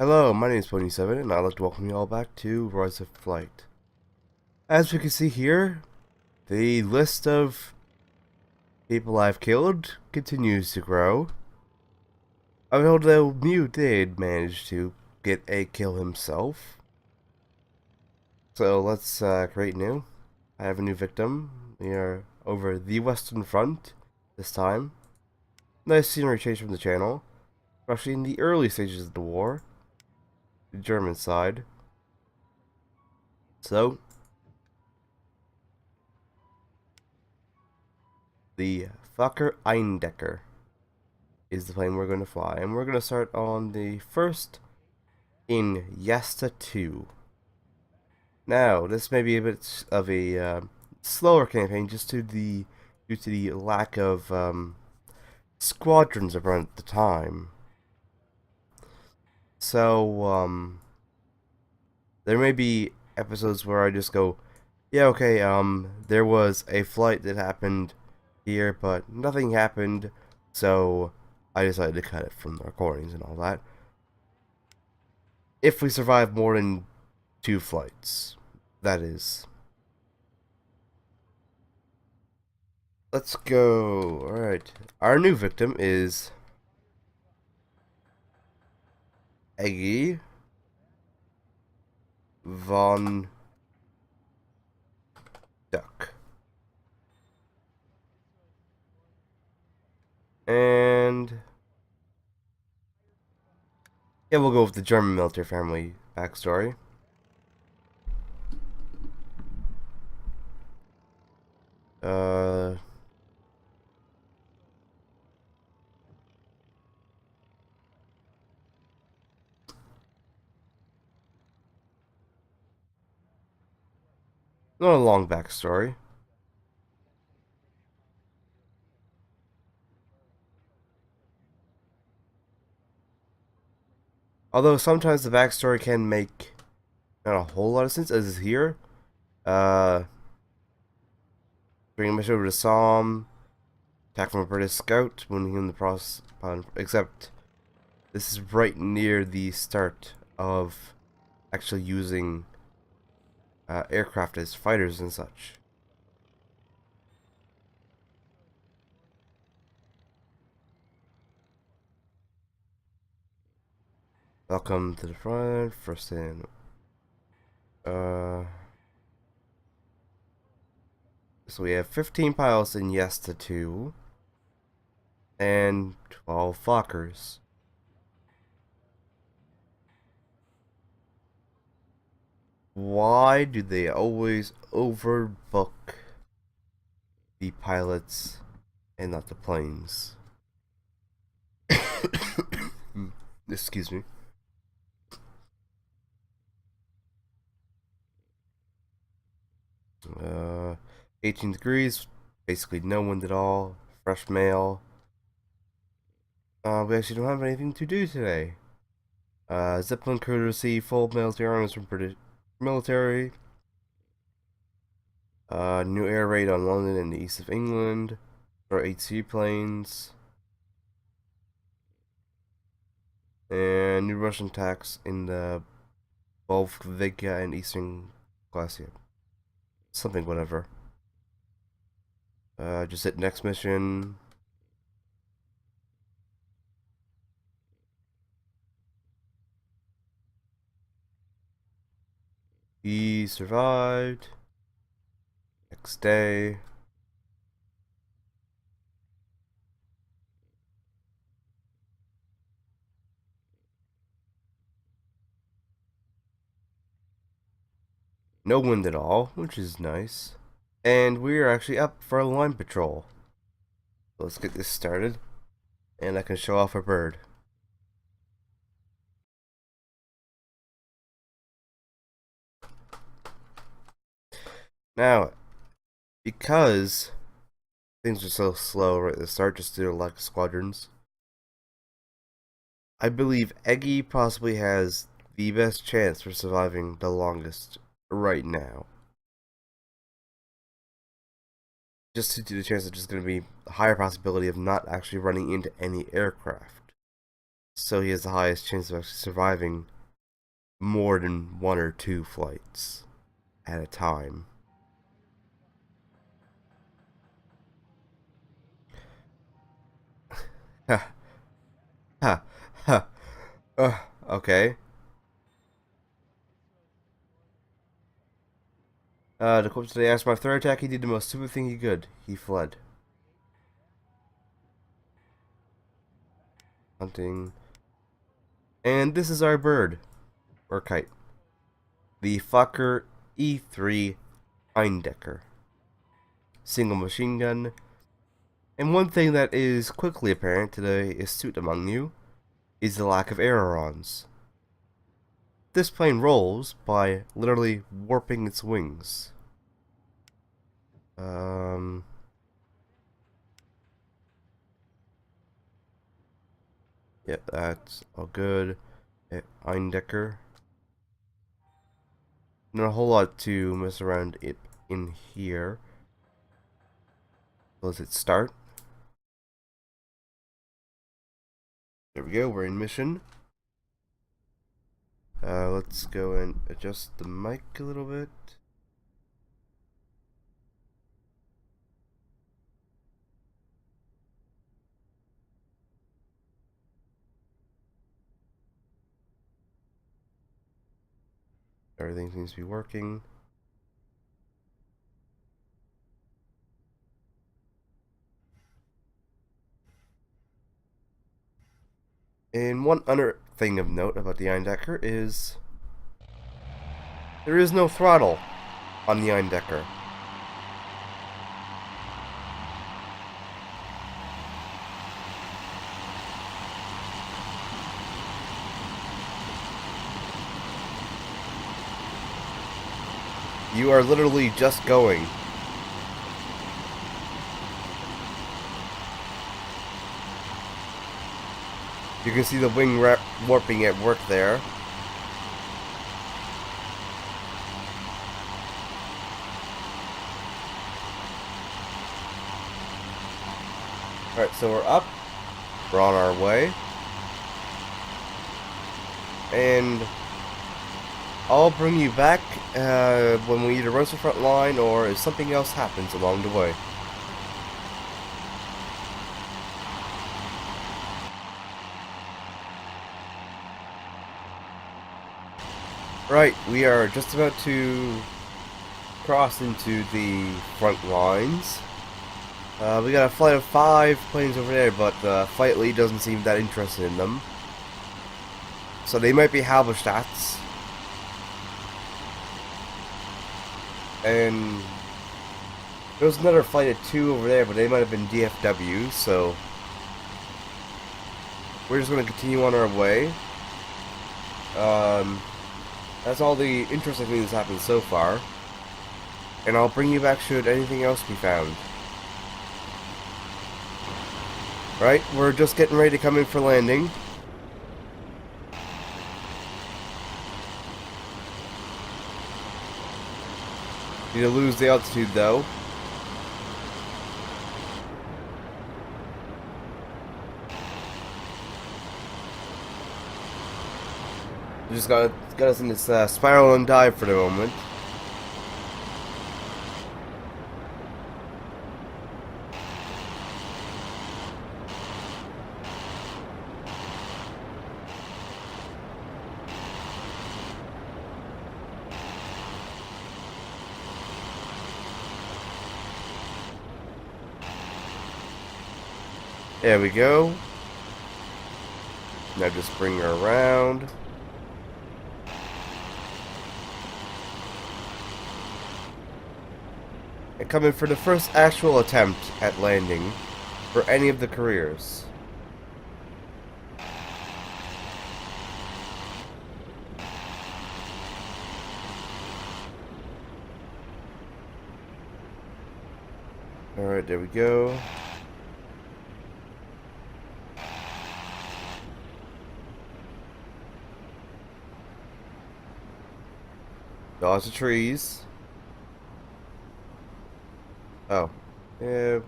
Hello, my name is Pony7 and I'd like to welcome you all back to Rise of Flight. As we can see here, the list of people I've killed continues to grow. Although Mew did manage to get a kill himself. So let's create new. I have a new victim. We are over the Western Front this time. Nice scenery change from the channel, especially in the early stages of the war. The German side. So, the Fokker Eindecker is the plane we're going to fly. And we're going to start on the first in Jasta 2. Now, this may be a bit of a slower campaign just due to the lack of squadrons around at the time. So, there may be episodes where I just go, yeah, okay, there was a flight that happened here, but nothing happened, so I decided to cut it from the recordings and all that. If we survive more than 2 flights, that is. Let's go. Alright. Our new victim is Eggy Von Duck. And yeah, we'll go with the German military family backstory. Not a long backstory. Although sometimes the backstory can make not a whole lot of sense, as is here. Bring much over to Psalm. Attack from a British scout when he in the process. Except this is right near the start of actually using aircraft as fighters and such. Welcome to the front. First in. So we have 15 pilots in Yesta 2 and 12 Fokkers. Why do they always overbook the pilots and not the planes? Excuse me. 18 degrees, basically no wind at all, fresh mail. We actually don't have anything to do today. Zeppelin crew to receive full military arms from British military. New air raid on London and the east of England for 8 seaplanes. And new Russian attacks in the Volga and Eastern Glacier. Something, whatever. Just hit next mission. He survived. Next day. No wind at all, which is nice. And we are actually up for a line patrol. So let's get this started. And I can show off a bird. Now, because things are so slow right at the start, just due to lack of squadrons, I believe Eggy possibly has the best chance for surviving the longest right now. Just due to the chance that there's going to be a higher possibility of not actually running into any aircraft. so he has the highest chance of actually surviving more than 1 or 2 flights at a time. Ha ha ha. Okay. The quote today, after my third attack, he did the most stupid thing he could. He fled. Hunting. And this is our bird. Or kite. The Fokker E3 Eindecker. Single machine gun. And one thing that is quickly apparent to the astute among you is the lack of ailerons. This plane rolls by literally warping its wings. Yeah, that's all good. Eindecker. Not a whole lot to mess around it in here. Let's hit start. There we go, we're in mission. Let's go and adjust the mic a little bit. Everything seems to be working. And one other thing of note about the Eindecker is there is no throttle on the Eindecker. You are literally just going. You can see the wing warping at work there. Alright, so we're up. We're on our way. And I'll bring you back when we either run to the front line or if something else happens along the way. Right, we are just about to cross into the front lines. We got a flight of 5 planes over there, but Flight Lead doesn't seem that interested in them. So they might be Halberstadts. And there's another flight of 2 over there, but they might have been DFW, so we're just going to continue on our way. That's all the interesting things that's happened so far. And I'll bring you back should anything else be found. Right, we're just getting ready to come in for landing. Need to lose the altitude though. We just got us in this spiral and dive for the moment. There we go. Now just bring her around. And come in for the first actual attempt at landing for any of the careers. Alright, there we go. Dodge the trees. Oh. Yeah.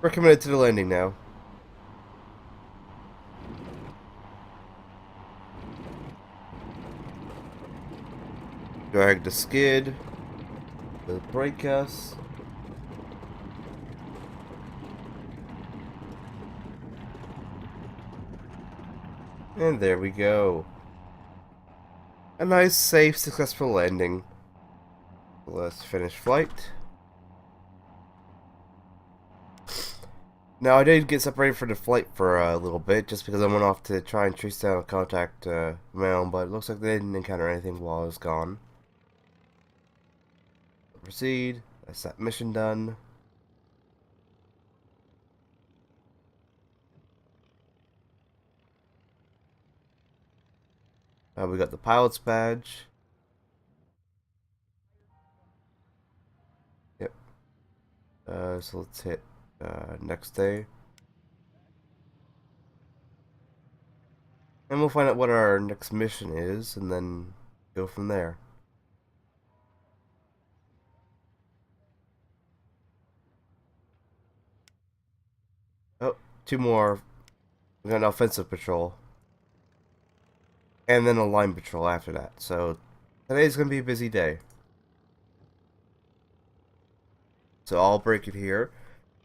We're committed to the landing now. Drag the skid. The brake us. And there we go. A nice, safe, successful landing. Let's finish flight. Now, I did get separated from the flight for a little bit, just because I went off to try and trace down a contact mail, but it looks like they didn't encounter anything while I was gone. Proceed. That's that mission done. We got the pilot's badge. Yep. So let's hit next day. And we'll find out what our next mission is, and then go from there. Oh, two more. We got an offensive patrol. And then a line patrol after that. So, today's going to be a busy day. So I'll break it here.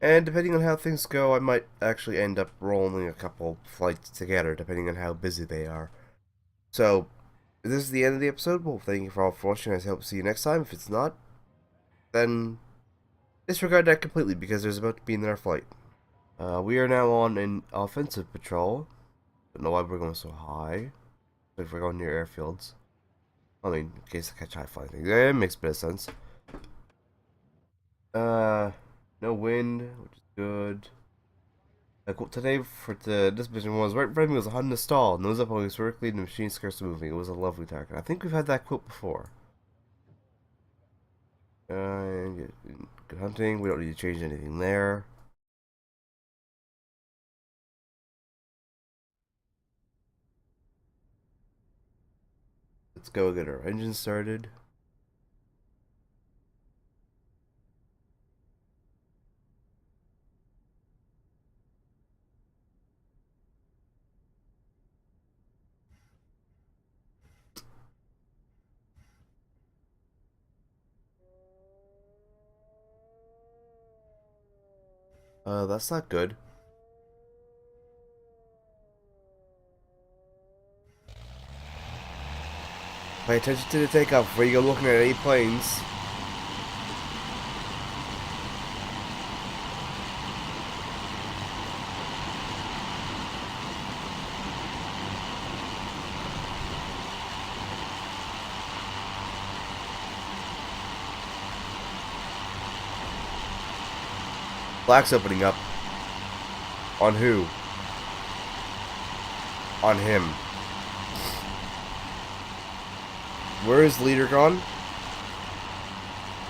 And depending on how things go, I might actually end up rolling a couple flights together, depending on how busy they are. So, this is the end of the episode. Well, thank you for all for watching. I hope to see you next time. If it's not, then disregard that completely, because there's about to be another flight. We are now on an offensive patrol. Don't know why we're going so high. But if we're going near airfields. I mean, in case I catch high flying things. It makes a bit of sense. No wind, which is good. Today for this mission was right in front of me was a Honda stall. Nose up always vertically and the machine scarcely moving. It was a lovely target. I think we've had that quote before. Good hunting. We don't need to change anything there. Let's go get our engine started. That's not good. Pay attention to the takeoff before you go looking at any planes. Black's opening up. On who? On him. Where is leader gone?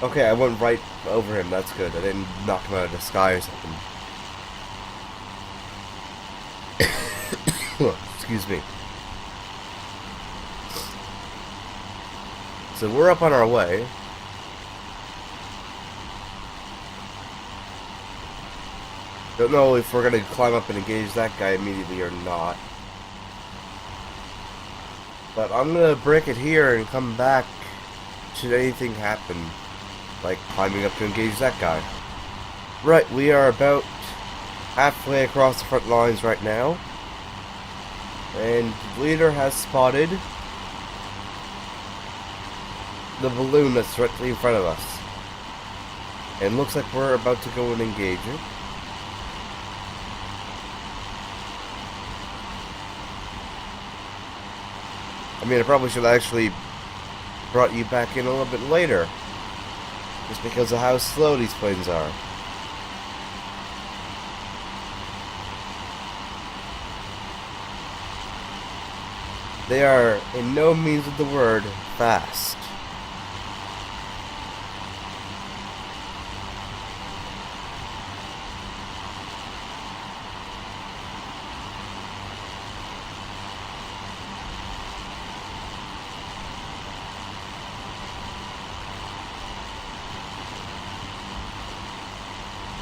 Okay, I went right over him. That's good. I didn't knock him out of the sky or something. Excuse me. So we're up on our way. Don't know if we're gonna climb up and engage that guy immediately or not. But I'm gonna break it here and come back should anything happen. Like climbing up to engage that guy. Right, we are about halfway across the front lines right now. And the leader has spotted the balloon that's directly in front of us. And looks like we're about to go and engage it. I mean, I probably should have actually brought you back in a little bit later. Just because of how slow these planes are. They are, in no means of the word, fast.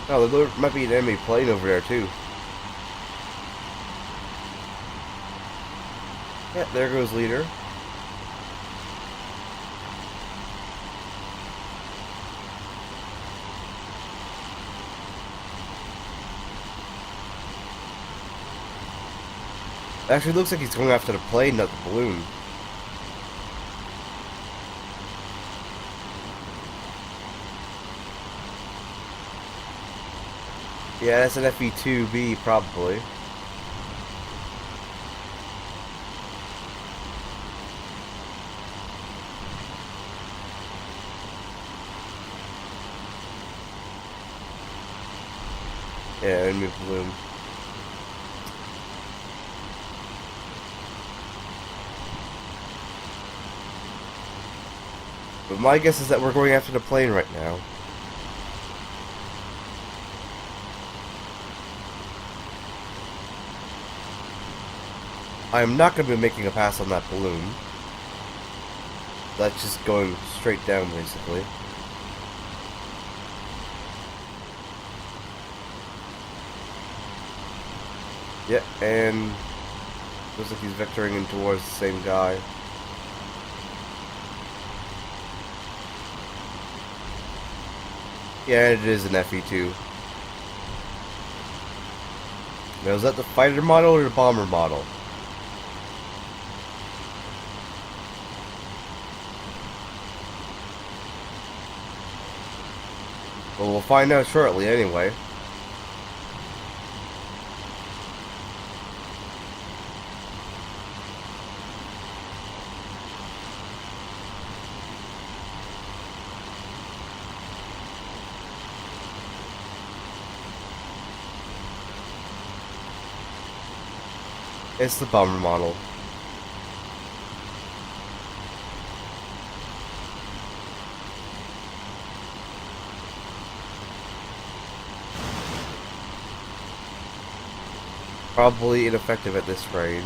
Oh, there might be an enemy plane over there, too. Yeah, there goes leader. Actually, looks like he's going after the plane, not the balloon. Yeah, that's an FE2B, probably. Yeah, enemy balloon. But my guess is that we're going after the plane right now. I am not going to be making a pass on that balloon. That's just going straight down, basically. Yeah, and looks like he's vectoring in towards the same guy. Yeah, it is an FE2. Now, is that the fighter model or the bomber model? Well, we'll find out shortly anyway. It's the bomber model. Probably ineffective at this range.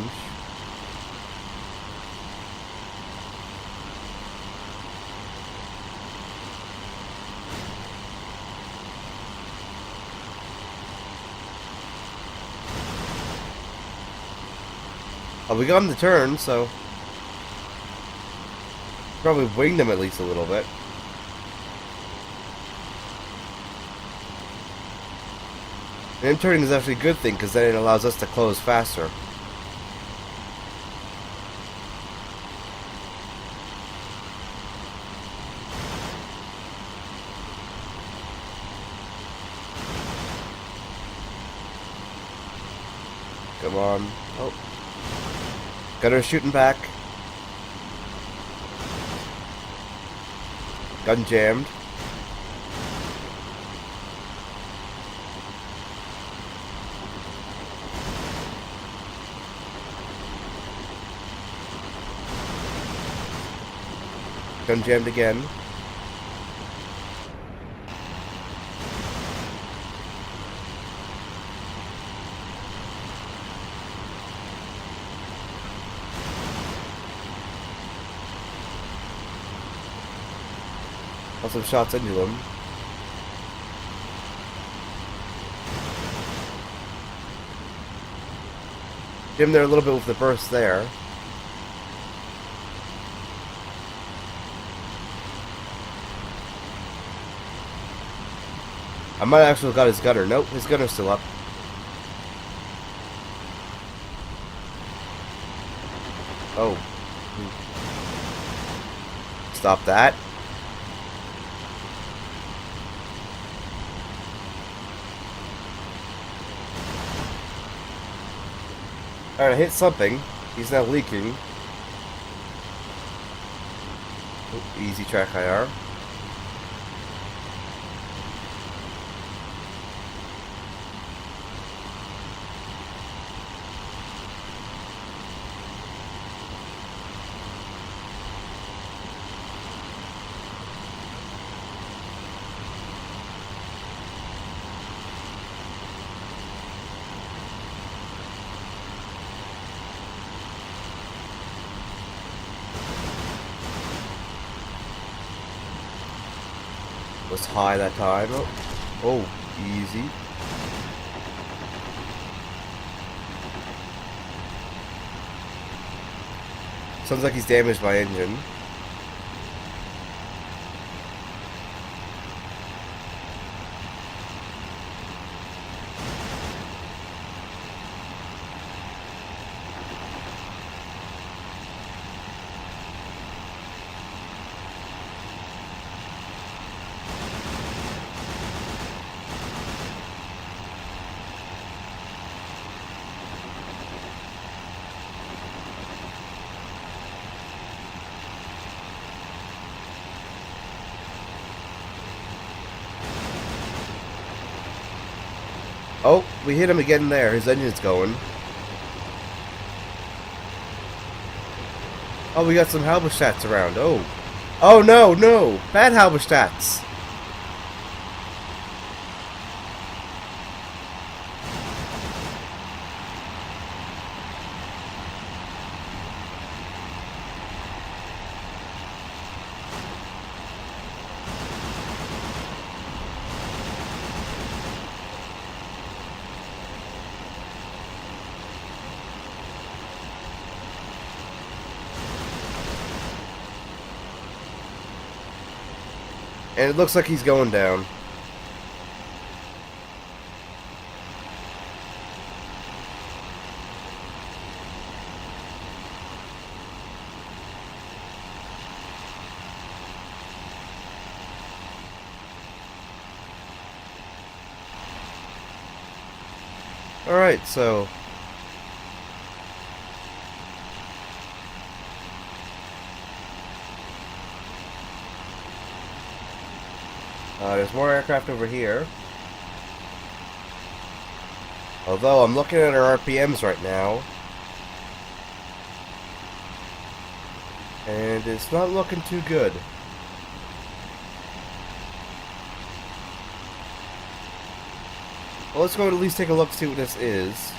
Oh, we got him to turn, so probably winged him at least a little bit. And him turning is actually a good thing, because then it allows us to close faster. Come on. Oh. Gunner shooting back. Gun jammed. Gun jammed again. Got some shots into him. Get him there a little bit with the burst there. I might actually have got his gunner. Nope, his gunner's still up. Oh. Stop that. Alright, I hit something. He's now leaking. Oh, easy track IR. Was high that time. Oh, easy. Sounds like he's damaged my engine. Oh, we hit him again there. His engine's going. Oh, we got some Halberstats around. Oh. Oh, no, no. Bad Halberstats. And it looks like he's going down. Alright, so... there's more aircraft over here. Although, I'm looking at our RPMs right now. And it's not looking too good. Well, let's go and at least take a look to see what this is.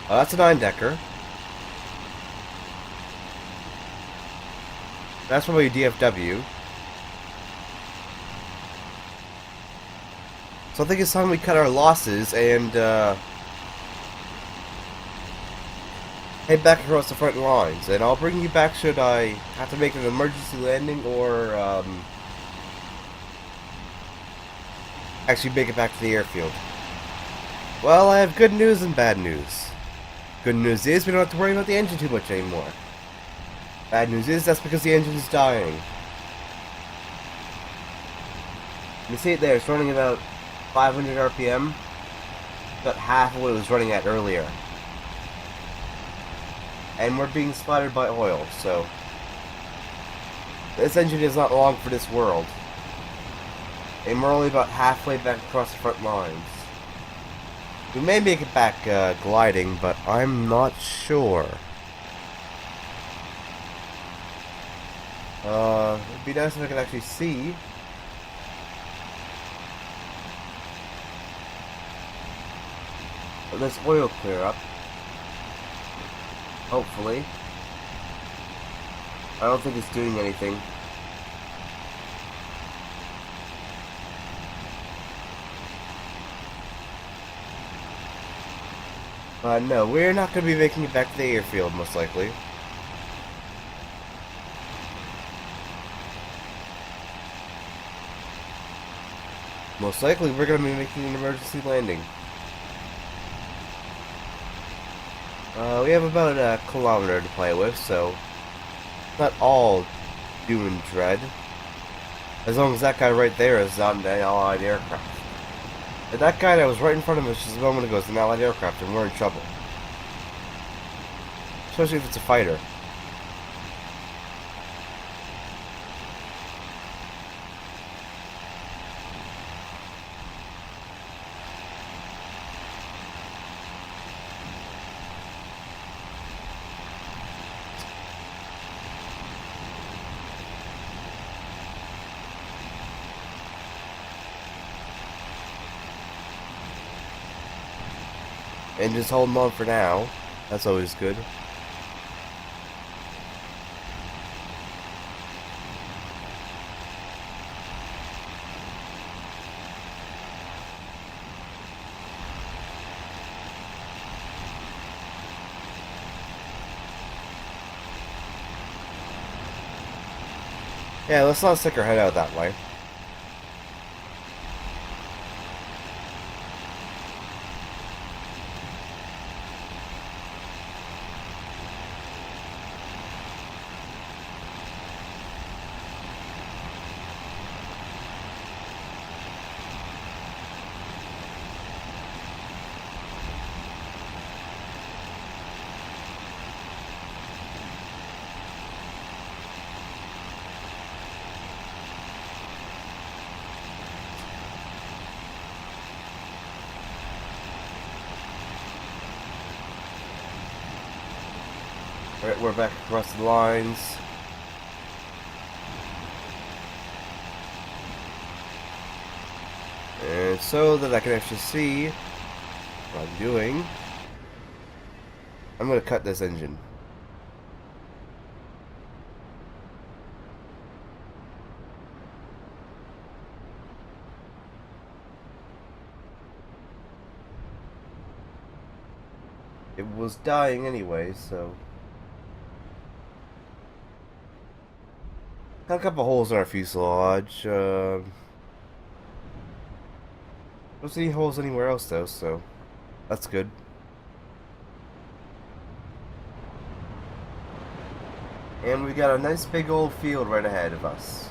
That's a 9-decker. That's probably a DFW. So I think it's time we cut our losses and head back across the front lines. And I'll bring you back should I have to make an emergency landing or actually make it back to the airfield. Well, I have good news and bad news. Good news is we don't have to worry about the engine too much anymore. Bad news is that's because the engine is dying. You see it there, it's running about 500 RPM. About half of what it was running at earlier. And we're being splattered by oil, so... this engine is not long for this world. And we're only about halfway back across the front lines. We may make it back gliding, but I'm not sure. It'd be nice if I could actually see. Let this oil clear up. Hopefully. I don't think it's doing anything. No, we're not going to be making it back to the airfield, most likely. Most likely, we're going to be making an emergency landing. We have about a kilometer to play with, so not all doom and dread. As long as that guy right there is not an Allied aircraft. And that guy that was right in front of us just a moment ago is an Allied aircraft, and we're in trouble. Especially if it's a fighter. And just holding on for now. That's always good. Yeah, let's not stick our head out that way. Alright, we're back across the lines. And so that I can actually see what I'm doing, I'm going to cut this engine. It was dying anyway, so... Got a couple holes in our fuselage. Don't see any holes anywhere else though, so that's good. And we got a nice big old field right ahead of us.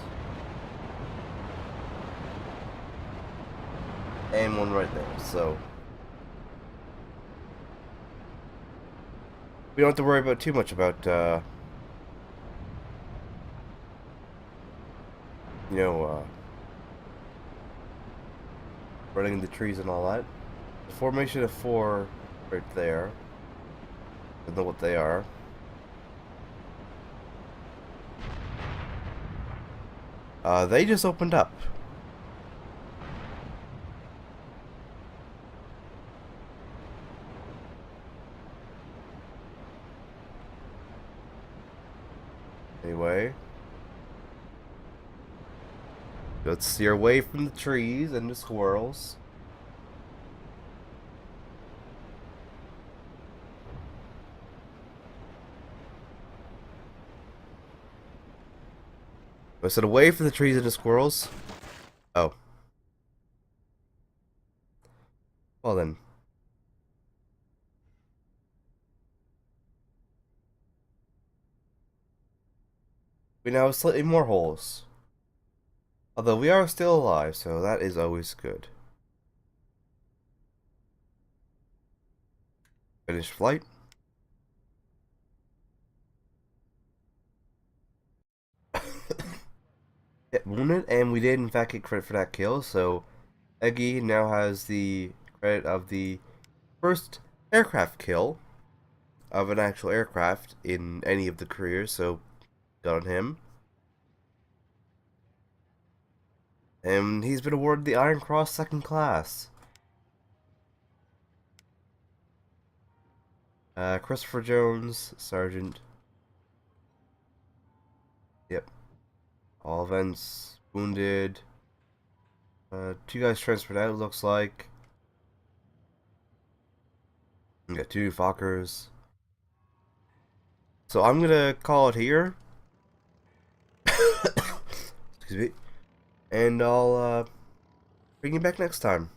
And one right there, so... We don't have to worry about too much about, you know, running the trees and all that. The formation of 4 right there. I don't know what they are. They just opened up. Anyway. Let's steer away from the trees and the squirrels. I said away from the trees and the squirrels. Oh. Well then. We now have slightly more holes. Although we are still alive, so that is always good. Finish flight. Hit wounded, and we did in fact get credit for that kill, so Eggy now has the credit of the first aircraft kill of an actual aircraft in any of the careers, so good on him. And he's been awarded the Iron Cross Second Class. Christopher Jones, Sergeant. Yep. All events, wounded. 2 guys transferred out, looks like. We got 2 Fokkers. So I'm gonna call it here. Excuse me. And I'll bring you back next time.